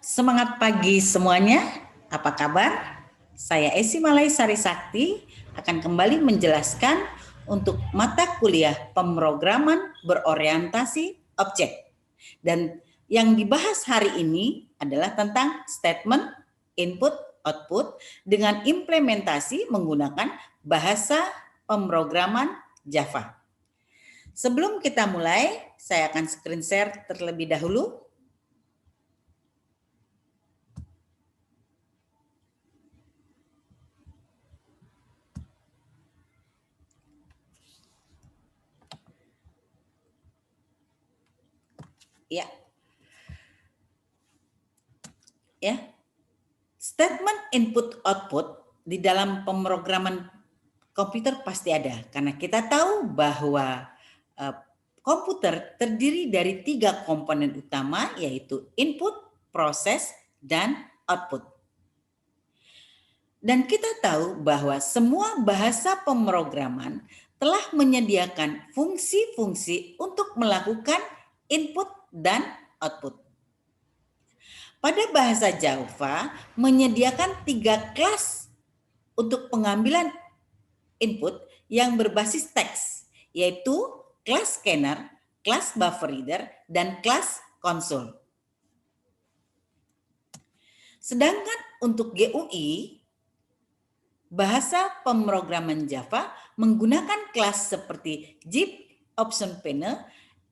Semangat pagi semuanya, apa kabar? Saya Esi Malaisari Sakti akan kembali menjelaskan untuk mata kuliah pemrograman berorientasi objek. Dan yang dibahas hari ini adalah tentang statement input output dengan implementasi menggunakan bahasa pemrograman Java. Sebelum kita mulai, saya akan screen share terlebih dahulu. Ya. Ya. Statement input output di dalam pemrograman komputer pasti ada karena kita tahu bahwa komputer terdiri dari 3 komponen utama yaitu input, proses, dan output. Dan kita tahu bahwa semua bahasa pemrograman telah menyediakan fungsi-fungsi untuk melakukan input dan output. Pada bahasa Java menyediakan 3 kelas untuk pengambilan input yang berbasis teks, yaitu kelas scanner, kelas buffer reader, dan kelas konsol. Sedangkan untuk GUI, bahasa pemrograman Java menggunakan kelas seperti zip, option panel,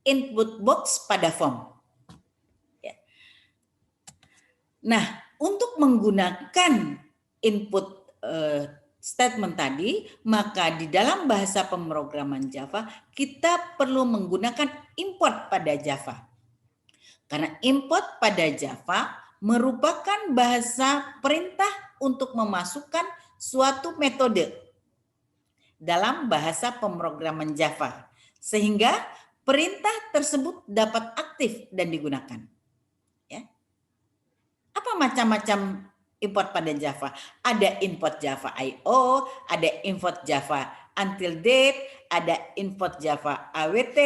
input box pada form. Nah, untuk menggunakan input statement tadi, maka di dalam bahasa pemrograman Java kita perlu menggunakan import pada Java. Karena import pada Java merupakan bahasa perintah untuk memasukkan suatu metode dalam bahasa pemrograman Java, sehingga perintah tersebut dapat aktif dan digunakan. Apa macam-macam import pada Java? Ada import Java I/O, ada import Java until date, ada import Java AWT,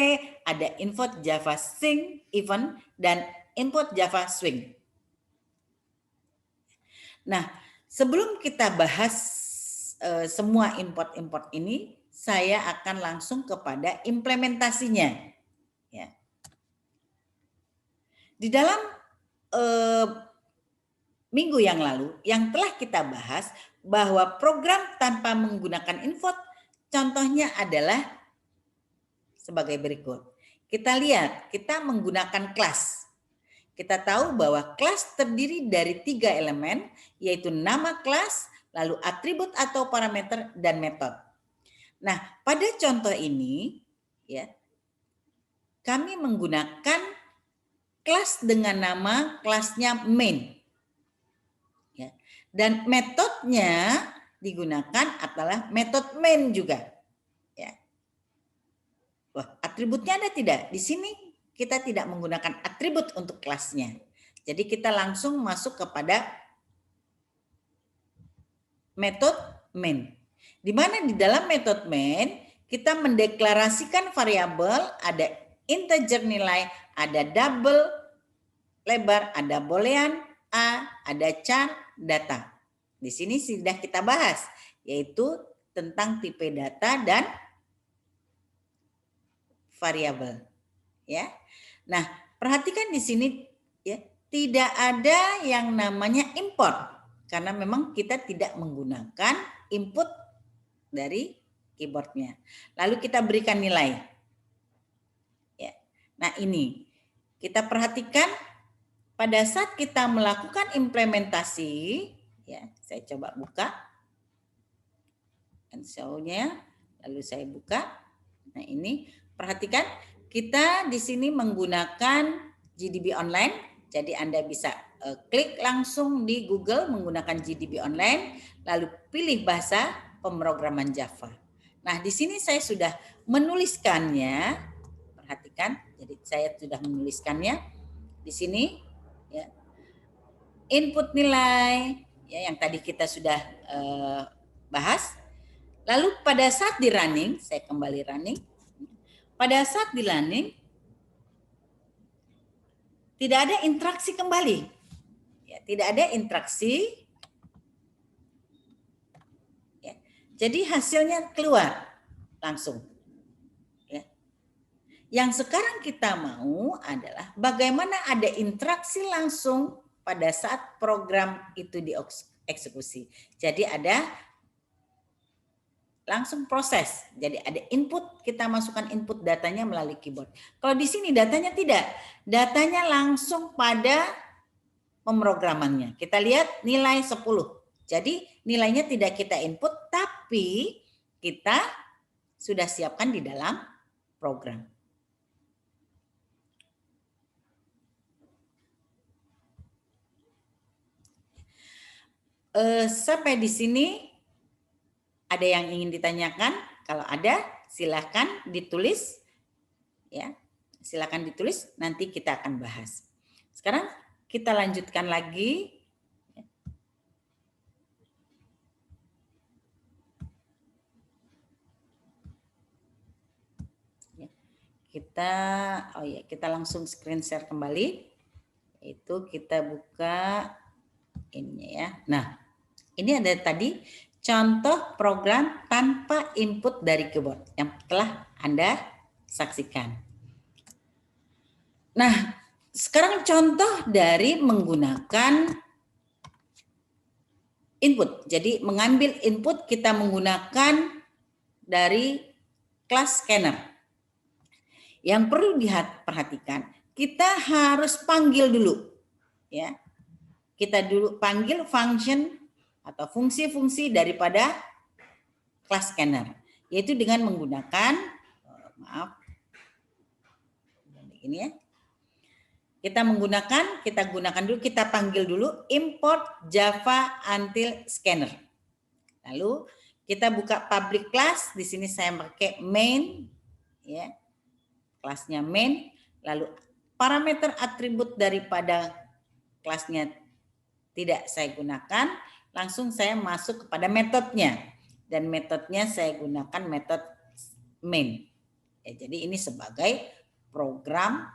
ada import Java sync event, dan import Java swing. Nah, sebelum kita bahas semua import-import ini, saya akan langsung kepada implementasinya. Ya. Di dalam minggu yang lalu yang telah kita bahas bahwa program tanpa menggunakan input contohnya adalah sebagai berikut. Kita lihat, kita menggunakan kelas. Kita tahu bahwa kelas terdiri dari 3 elemen, yaitu nama kelas, lalu atribut atau parameter, dan metode. Nah, pada contoh ini, ya, kami menggunakan kelas dengan nama kelasnya main. Dan metodenya digunakan adalah metode main juga. Ya. Wah, atributnya ada tidak? Di sini kita tidak menggunakan atribut untuk kelasnya. Jadi kita langsung masuk kepada metode main. Di mana di dalam metode main kita mendeklarasikan variabel, ada integer nilai, ada double lebar, ada boolean A, ada char, data. Di sini sudah kita bahas, yaitu tentang tipe data dan variabel. Ya. Nah, perhatikan di sini ya, tidak ada yang namanya import karena memang kita tidak menggunakan input dari keyboardnya. Lalu kita berikan nilai. Ya. Nah, ini kita perhatikan pada saat kita melakukan implementasi, ya, saya coba buka show-nya, lalu saya buka. Nah, ini perhatikan kita di sini menggunakan GDB Online, jadi Anda bisa klik langsung di Google menggunakan GDB Online, lalu pilih bahasa pemrograman Java. Nah, di sini saya sudah menuliskannya. Perhatikan, jadi saya sudah menuliskannya di sini. Ya. Input nilai ya, yang tadi kita sudah bahas. Lalu pada saat di running, saya kembali running. Pada saat di running tidak ada interaksi kembali. Ya, tidak ada interaksi. Ya. Jadi hasilnya keluar langsung. Ya. Yang sekarang kita mau adalah bagaimana ada interaksi langsung pada saat program itu dieksekusi. Jadi ada langsung proses. Jadi ada input, kita masukkan input datanya melalui keyboard. Kalau di sini datanya tidak. Datanya langsung pada pemrogramannya. Kita lihat nilai 10. Jadi nilainya tidak kita input, tapi kita sudah siapkan di dalam program. Sampai di sini ada yang ingin ditanyakan? Kalau ada, silakan ditulis. Ya, silakan ditulis. Nanti kita akan bahas. Sekarang kita lanjutkan lagi. Kita langsung screen share kembali. Itu kita buka ini ya. Nah, ini ada tadi contoh program tanpa input dari keyboard yang telah Anda saksikan. Nah, sekarang contoh dari menggunakan input. Jadi mengambil input kita menggunakan dari kelas scanner. Yang perlu diperhatikan, kita harus panggil dulu. Ya. Kita dulu panggil function atau fungsi-fungsi daripada kelas scanner, yaitu dengan menggunakan ini ya. Kita panggil dulu import Java until scanner. Lalu kita buka public class, di sini saya pakai main ya. Kelasnya main, lalu parameter atribut daripada kelasnya tidak saya gunakan, langsung saya masuk kepada metodenya. Dan metodenya saya gunakan metode main. Ya, jadi ini sebagai program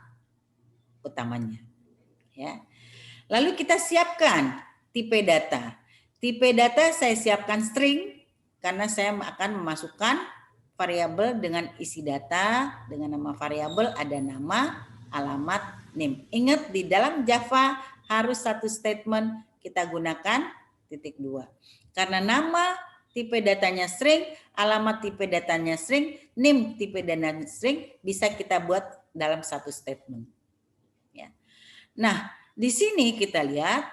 utamanya. Ya. Lalu kita siapkan tipe data. Tipe data saya siapkan string, karena saya akan memasukkan variabel dengan isi data, dengan nama variabel ada nama, alamat, name. Ingat di dalam Java harus satu statement kita gunakan .2. Karena nama tipe datanya string, alamat tipe datanya string, name tipe datanya string bisa kita buat dalam satu statement. Ya. Nah, di sini kita lihat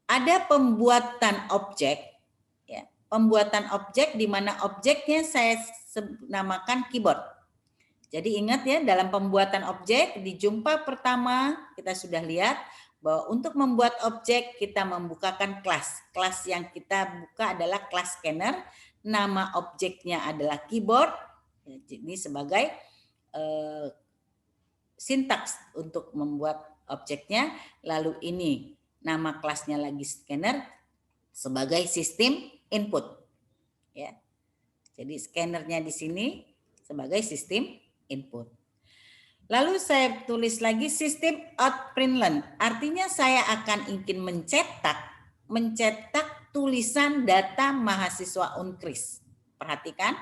ada pembuatan objek. Ya. Pembuatan objek di mana objeknya saya namakan keyboard. Jadi ingat ya, dalam pembuatan objek di jumpa pertama kita sudah lihat bahwa untuk membuat objek kita membukakan kelas. Kelas yang kita buka adalah kelas scanner. Nama objeknya adalah keyboard. Ini sebagai sintaks untuk membuat objeknya. Lalu ini nama kelasnya lagi scanner sebagai sistem input. Ya. Jadi scannernya di sini sebagai sistem input. Lalu saya tulis lagi sistem out.println. Artinya saya akan ingin mencetak tulisan data mahasiswa Unkris. Perhatikan,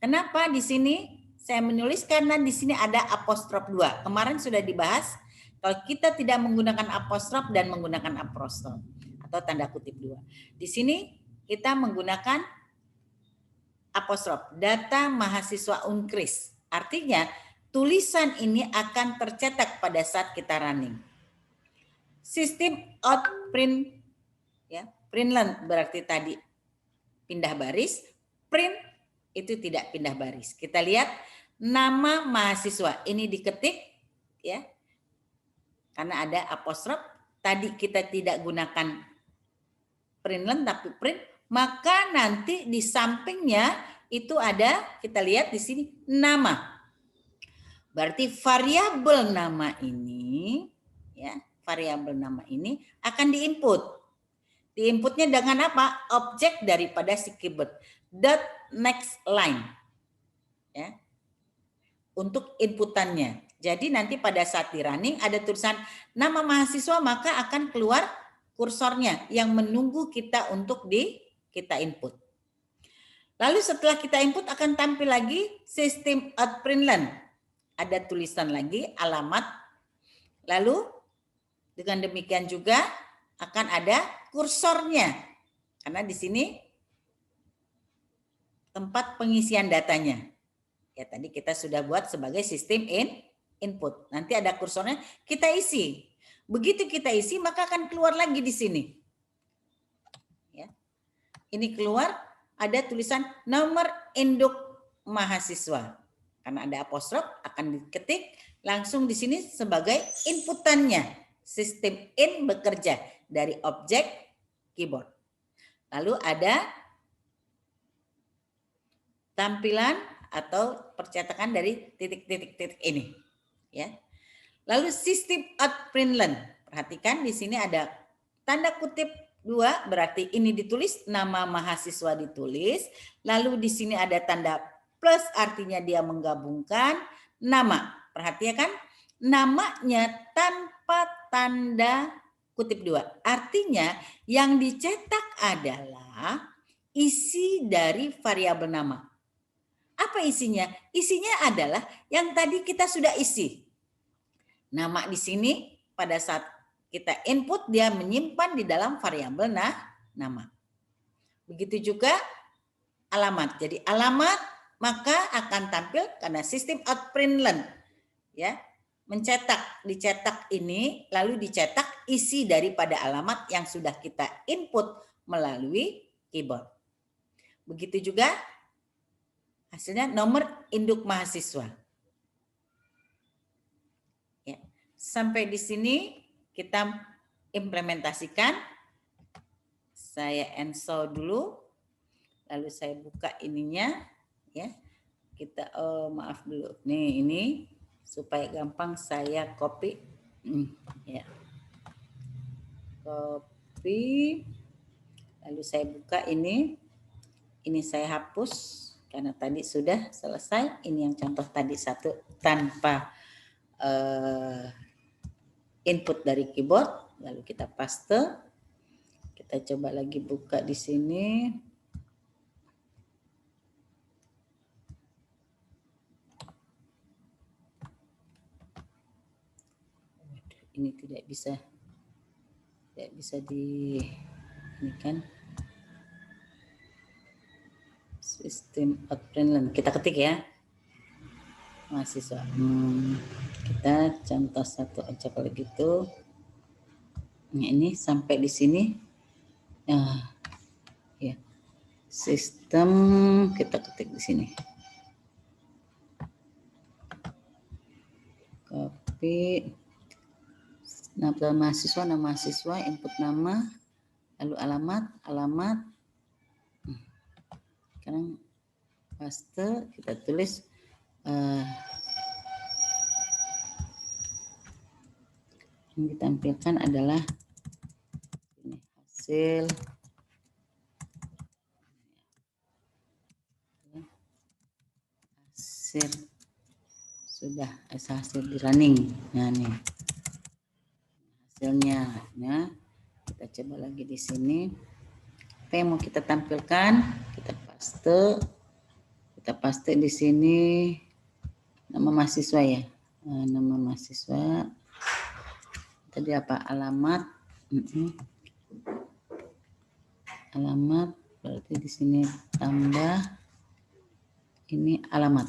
kenapa di sini saya menulis, karena di sini ada apostrof 2. Kemarin sudah dibahas kalau kita tidak menggunakan apostrof dan menggunakan apostrof atau tanda kutip 2. Di sini kita menggunakan apostrof, data mahasiswa Unkris. Artinya tulisan ini akan tercetak pada saat kita running. Sistem out.print ya, println berarti tadi pindah baris, print itu tidak pindah baris. Kita lihat nama mahasiswa ini diketik ya. Karena ada apostrof, tadi kita tidak gunakan println tapi print, maka nanti di sampingnya itu ada, kita lihat di sini nama. Berarti variabel nama ini ya, variabel nama ini akan diinput. Diinputnya dengan apa? Objek daripada si keyboard. Dot next line. Ya. Untuk inputannya. Jadi nanti pada saat di running ada tulisan nama mahasiswa, maka akan keluar kursornya yang menunggu kita untuk kita input. Lalu setelah kita input akan tampil lagi sistem outprint learn. Ada tulisan lagi alamat. Lalu dengan demikian juga akan ada kursornya. Karena di sini tempat pengisian datanya. Ya tadi kita sudah buat sebagai sistem input. Nanti ada kursornya, kita isi. Begitu kita isi maka akan keluar lagi di sini. Ya. Ini keluar ada tulisan nomor induk mahasiswa. Karena ada apostrof akan diketik langsung di sini sebagai inputannya. Sistem in bekerja dari objek keyboard. Lalu ada tampilan atau percetakan dari titik-titik ini. Ya. Lalu sistem outprint learn. Perhatikan di sini ada tanda kutip 2 berarti ini ditulis nama mahasiswa ditulis, lalu di sini ada tanda plus artinya dia menggabungkan nama. Perhatikan namanya tanpa tanda kutip 2. Artinya yang dicetak adalah isi dari variabel nama. Apa isinya? Isinya adalah yang tadi kita sudah isi. Nama di sini pada saat kita input dia menyimpan di dalam variabel nama. Begitu juga alamat. Jadi alamat maka akan tampil karena sistem outprint learn ya, dicetak ini lalu dicetak isi daripada alamat yang sudah kita input melalui keyboard. Begitu juga hasilnya nomor induk mahasiswa. Ya. Sampai di sini kita implementasikan. Saya install dulu. Lalu saya buka ininya ya. Kita maaf dulu. Nih ini supaya gampang saya copy. Ya. Copy. Lalu saya buka ini. Ini saya hapus karena tadi sudah selesai. Ini yang contoh tadi satu tanpa input dari keyboard. Lalu kita paste. Kita coba lagi buka di sini. Ini tidak bisa di ini kan sistem outprint learn. Kita ketik ya mahasiswa. Kita contoh satu aja kalau gitu. Nah, ini sampai di sini. Nah, ya sistem kita ketik di sini. Copy. Nama mahasiswa, input nama, lalu alamat. Sekarang paste, kita tulis yang ditampilkan adalah ini, hasil sudah hasil di running. Nah nih hasilnya. Nah, kita coba lagi di sini. Apa yang mau kita tampilkan? Kita paste di sini nama mahasiswa ya. Nama mahasiswa. Tadi apa? Alamat. Alamat berarti di sini tambah ini alamat.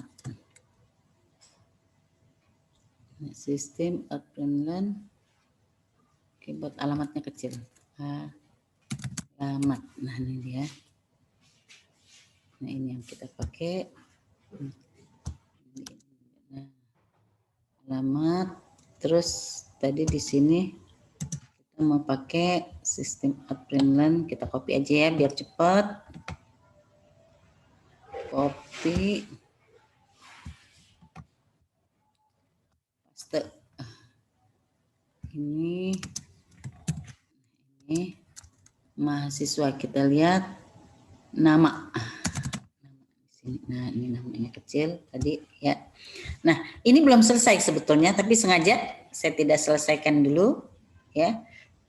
Nah, sistem outprint learn. Buat alamatnya kecil. Alamat. Nah, ini dia. Nah, ini yang kita pakai. Nah, alamat. Terus tadi di sini kita mau pakai sistem outprint learn. Kita copy aja ya biar cepat. Copy. Paste. Ini mahasiswa, kita lihat nama. Nah, ini namanya kecil tadi ya. Nah, ini belum selesai sebetulnya, tapi sengaja saya tidak selesaikan dulu ya.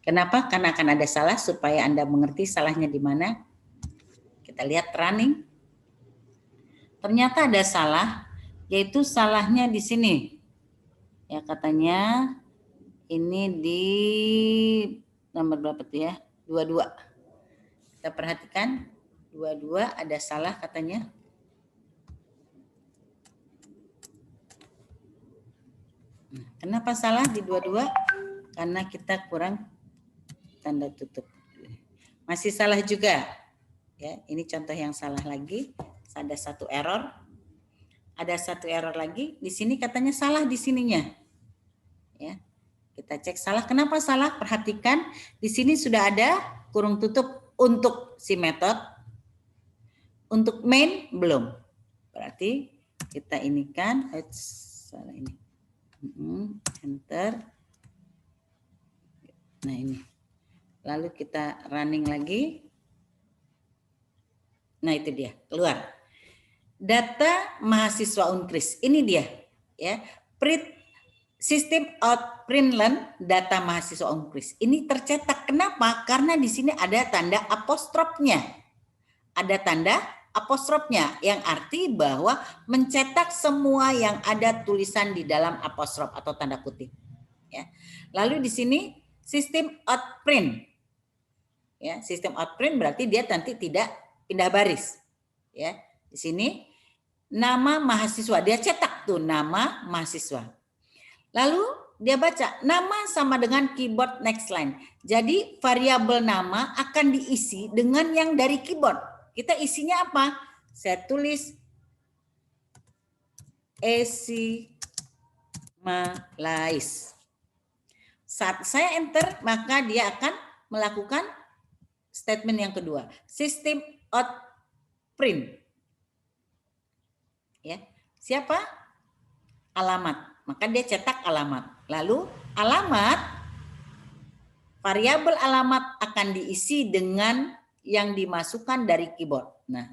Kenapa? Karena akan ada salah supaya Anda mengerti salahnya di mana. Kita lihat running. Ternyata ada salah, yaitu salahnya di sini. Ya, katanya ini di nomor berapa tuh ya? 22. Kita perhatikan 22 ada salah katanya. Kenapa salah di 22? Karena kita kurang tanda tutup. Masih salah juga. Ya, ini contoh yang salah lagi. Ada satu error. Ada satu error lagi. Di sini katanya salah di sininya. Ya. Kita cek salah. Kenapa salah? Perhatikan di sini sudah ada kurung tutup untuk si metode. Untuk main belum. Berarti kita ini kan salah ini. Enter. Nah ini. Lalu kita running lagi. Nah itu dia, keluar. Data mahasiswa Unkris. Ini dia, ya. Sistem out Printlen data mahasiswa Unkris. Ini tercetak. Kenapa? Karena di sini ada tanda apostrofnya. Ada tanda apostrofnya yang arti bahwa mencetak semua yang ada tulisan di dalam apostrof atau tanda kutip. Ya. Lalu di sini sistem outprint. Ya, sistem outprint berarti dia nanti tidak pindah baris. Ya, di sini nama mahasiswa, dia cetak tuh nama mahasiswa. Lalu dia baca nama sama dengan keyboard next line. Jadi variabel nama akan diisi dengan yang dari keyboard. Kita isinya apa? Saya tulis Esi Malais. Saat saya enter, maka dia akan melakukan statement yang kedua. Sistem out print. Ya. Siapa? Alamat. Maka dia cetak alamat. Lalu alamat, variabel alamat akan diisi dengan yang dimasukkan dari keyboard. Nah,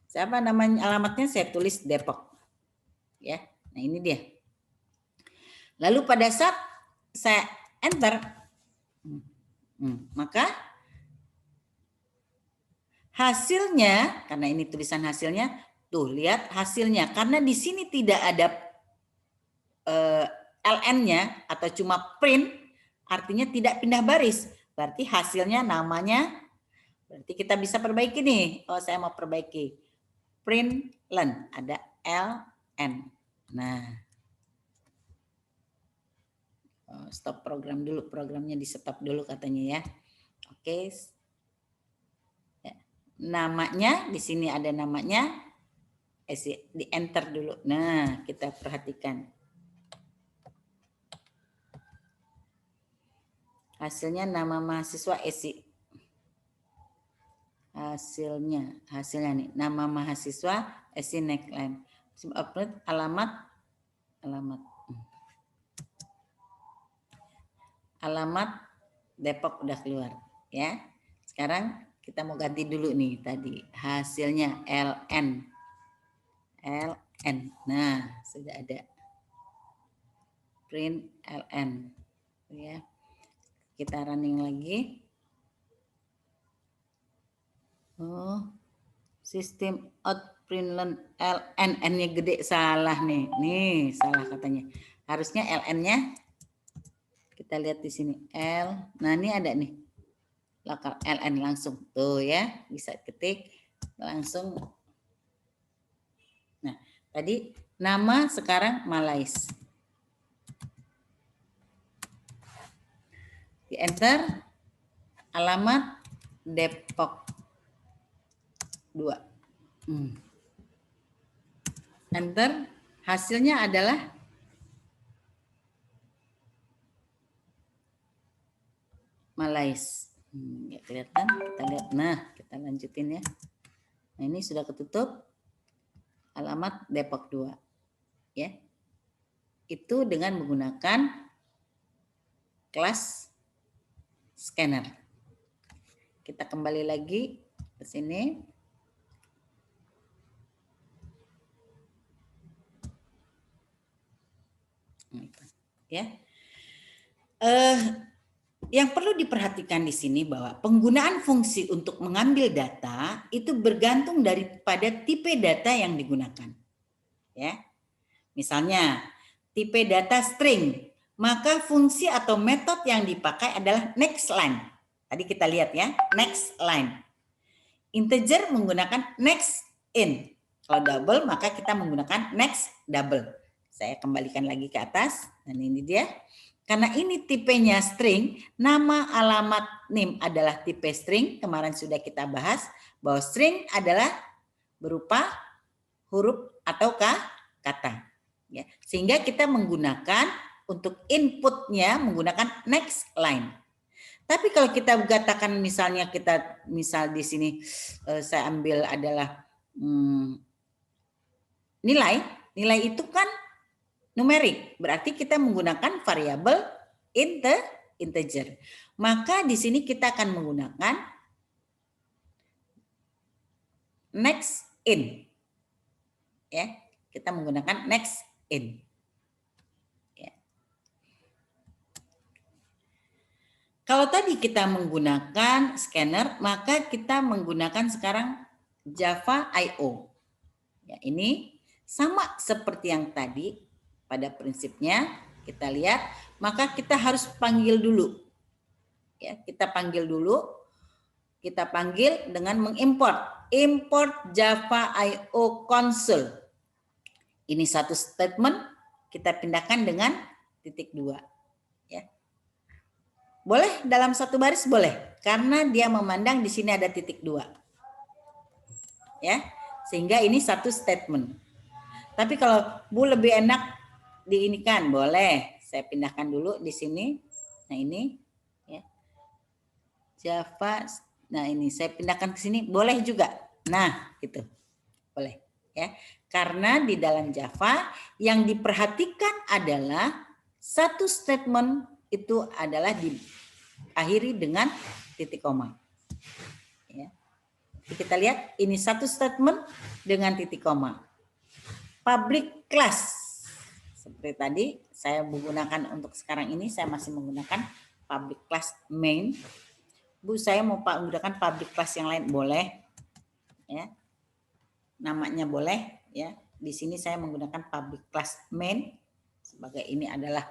siapa namanya alamatnya? Saya tulis Depok. Ya, nah ini dia. Lalu pada saat saya enter, maka hasilnya, karena ini tulisan hasilnya, tuh lihat hasilnya. Karena di sini tidak ada LN-nya atau cuma print, artinya tidak pindah baris. Berarti hasilnya namanya, berarti kita bisa perbaiki nih. Oh, saya mau perbaiki. Printlen, ada LN. Nah, stop program dulu. Programnya di stop dulu katanya ya. Oke. Namanya, di sini ada namanya. Di enter dulu. Nah, kita perhatikan. Hasilnya nama mahasiswa Esi. Hasilnya nih, nama mahasiswa Esi Neckline. Alamat Depok udah keluar ya. Sekarang kita mau ganti dulu nih tadi hasilnya LN. Nah, sudah ada print LN ya. Kita running lagi. Oh, sistem out Printlen LN, N-nya gede, salah nih. Nih, salah katanya. Harusnya LN-nya kita lihat di sini L. Nah, ini ada nih. Lokal LN langsung. Tuh ya, bisa ketik langsung. Nah, tadi nama sekarang Malais. Di enter, alamat Depok 2. Enter, hasilnya adalah Malais. Ya kelihatan, kita lihat. Nah, kita lanjutin ya. Nah, ini sudah ketutup. Alamat Depok 2. Ya. Itu dengan menggunakan kelas scanner. Kita kembali lagi ke sini. Ya. Yang perlu diperhatikan di sini bahwa penggunaan fungsi untuk mengambil data itu bergantung daripada tipe data yang digunakan. Ya. Misalnya, tipe data string, maka fungsi atau metode yang dipakai adalah next line. Tadi kita lihat ya, next line. Integer menggunakan next in. Kalau double, maka kita menggunakan next double. Saya kembalikan lagi ke atas, dan ini dia. Karena ini tipenya string, nama alamat name adalah tipe string. Kemarin sudah kita bahas bahwa string adalah berupa huruf atau kata. Ya, sehingga kita menggunakan untuk inputnya menggunakan next line. Tapi kalau kita katakan misalnya misal di sini saya ambil adalah nilai itu kan numerik, berarti kita menggunakan variabel integer. Maka di sini kita akan menggunakan next in. Ya, kita menggunakan next in. Ya. Kalau tadi kita menggunakan scanner, maka kita menggunakan sekarang Java I/O. Ya, ini sama seperti yang tadi. Pada prinsipnya kita lihat, maka kita harus panggil dulu. Ya, kita panggil dulu. Kita panggil dengan mengimport. Import Java I/O console. Ini satu statement, kita pindahkan dengan titik 2. Ya. Boleh dalam satu baris boleh, karena dia memandang di sini ada titik 2. Ya, sehingga ini satu statement. Tapi kalau Bu lebih enak diinikan, boleh. Saya pindahkan dulu di sini. Nah ini, ya. Java. Nah ini saya pindahkan ke sini, boleh juga. Nah, gitu, boleh. Ya, karena di dalam Java yang diperhatikan adalah satu statement itu adalah diakhiri dengan titik koma. Ya. Kita lihat ini satu statement dengan titik koma. Public class. Seperti tadi saya menggunakan untuk sekarang ini saya masih menggunakan public class main. Bu, saya mau menggunakan public class yang lain boleh. Ya. Namanya boleh ya. Di sini saya menggunakan public class main sebagai ini adalah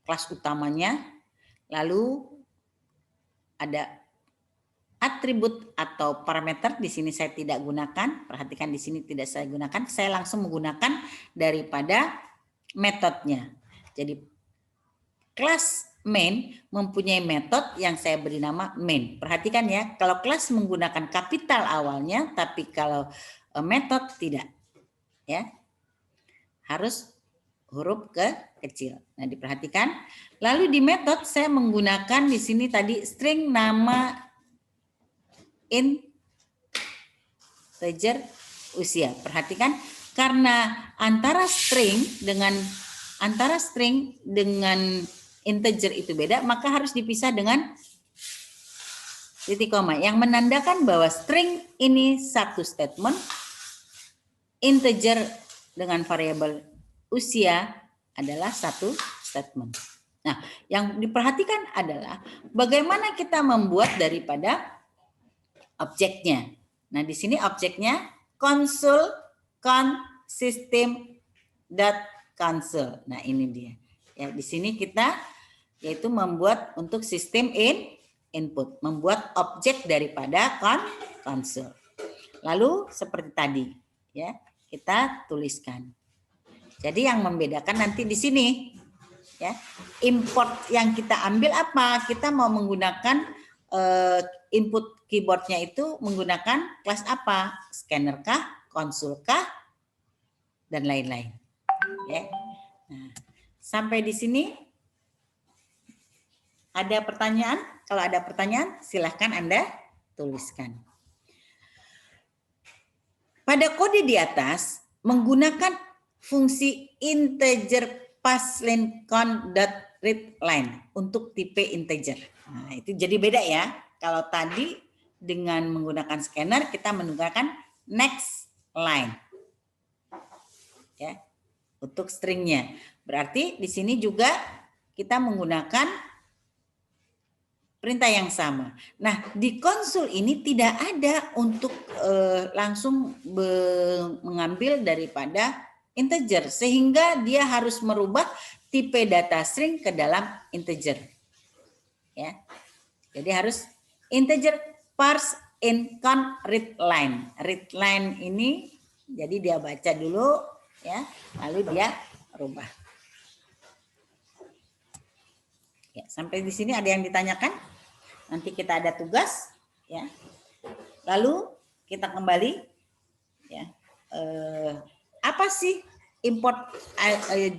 kelas utamanya. Lalu ada atribut atau parameter di sini saya tidak gunakan. Perhatikan di sini tidak saya gunakan. Saya langsung menggunakan daripada metodenya. Jadi kelas main mempunyai metode yang saya beri nama main. Perhatikan ya, kalau kelas menggunakan kapital awalnya, tapi kalau metode tidak. Ya. Harus huruf kecil. Nah, diperhatikan. Lalu di metode saya menggunakan di sini tadi string nama integer usia. Perhatikan karena antara string dengan integer itu beda, maka harus dipisah dengan titik koma yang menandakan bahwa string ini satu statement, integer dengan variabel usia adalah satu statement. Nah, yang diperhatikan adalah bagaimana kita membuat daripada objeknya. Nah, di sini objeknya console system.console. Nah, ini dia. Ya, di sini kita yaitu membuat untuk sistem input, membuat objek daripada console. Lalu seperti tadi, ya, kita tuliskan. Jadi yang membedakan nanti di sini, ya, import yang kita ambil apa? Kita mau menggunakan input keyboardnya itu menggunakan kelas apa? Scanner kah, konsul kah, dan lain-lain. Ya. Nah, sampai di sini ada pertanyaan? Kalau ada pertanyaan, silahkan Anda tuliskan. Pada kode di atas menggunakan fungsi integer passLinCount.readLine untuk tipe integer. Nah, itu jadi beda ya. Kalau tadi dengan menggunakan scanner kita menggunakan next line. Ya. Untuk stringnya. Berarti di sini juga kita menggunakan perintah yang sama. Nah, di konsul ini tidak ada untuk langsung mengambil daripada integer, sehingga dia harus merubah tipe data string ke dalam integer. Ya, jadi harus integer parse in con read line. Read line ini, jadi dia baca dulu, ya, lalu dia rubah. Ya, sampai di sini ada yang ditanyakan? Nanti kita ada tugas, ya. Lalu kita kembali, ya. Apa sih import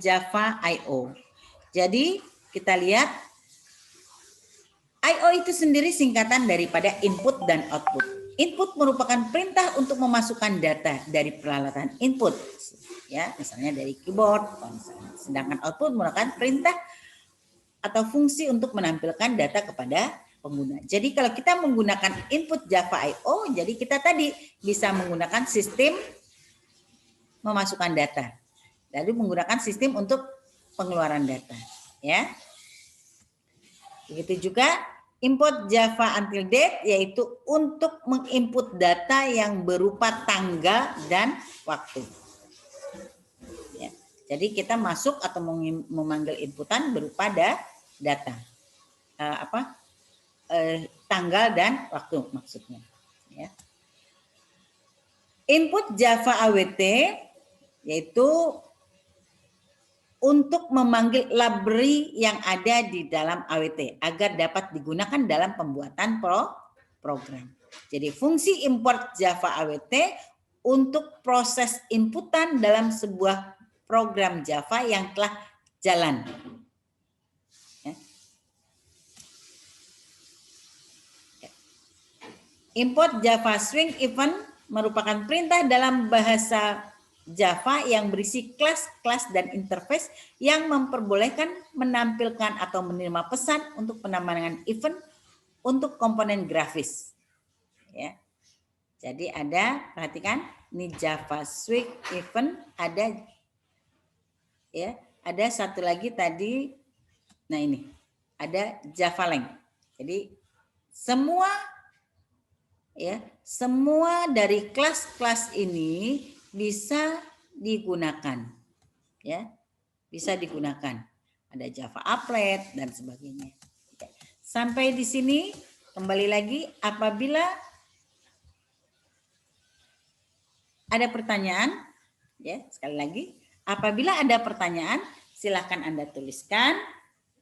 Java I/O? Jadi kita lihat I/O itu sendiri singkatan daripada input dan output. Input merupakan perintah untuk memasukkan data dari peralatan input, ya, misalnya dari keyboard. Sedangkan output merupakan perintah atau fungsi untuk menampilkan data kepada pengguna. Jadi kalau kita menggunakan input Java I/O, jadi kita tadi bisa menggunakan sistem memasukkan data, lalu menggunakan sistem untuk pengeluaran data, ya. Begitu juga import Java until date, yaitu untuk menginput data yang berupa tanggal dan waktu. Ya. Jadi kita masuk atau memanggil inputan berupa data, tanggal dan waktu maksudnya. Ya. Input Java AWT yaitu untuk memanggil library yang ada di dalam AWT agar dapat digunakan dalam pembuatan program. Jadi fungsi import Java AWT untuk proses inputan dalam sebuah program Java yang telah jalan. Ya. Import Java Swing Event merupakan perintah dalam bahasa Java yang berisi kelas-kelas dan interface yang memperbolehkan menampilkan atau menerima pesan untuk penambangan event untuk komponen grafis. Ya. Jadi ada, perhatikan, ini Java Swing Event, ada, ya, ada satu lagi tadi. Nah ini ada Java Lang. Jadi semua, ya, semua dari kelas-kelas ini bisa digunakan, ya, bisa digunakan. Ada Java Applet dan sebagainya. Sampai di sini kembali lagi, apabila ada pertanyaan, ya, sekali lagi, apabila ada pertanyaan silakan Anda tuliskan,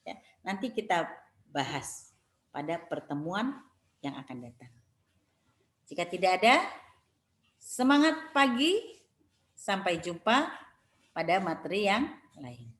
ya, nanti kita bahas pada pertemuan yang akan datang. Jika tidak ada, semangat pagi. Sampai jumpa pada materi yang lain.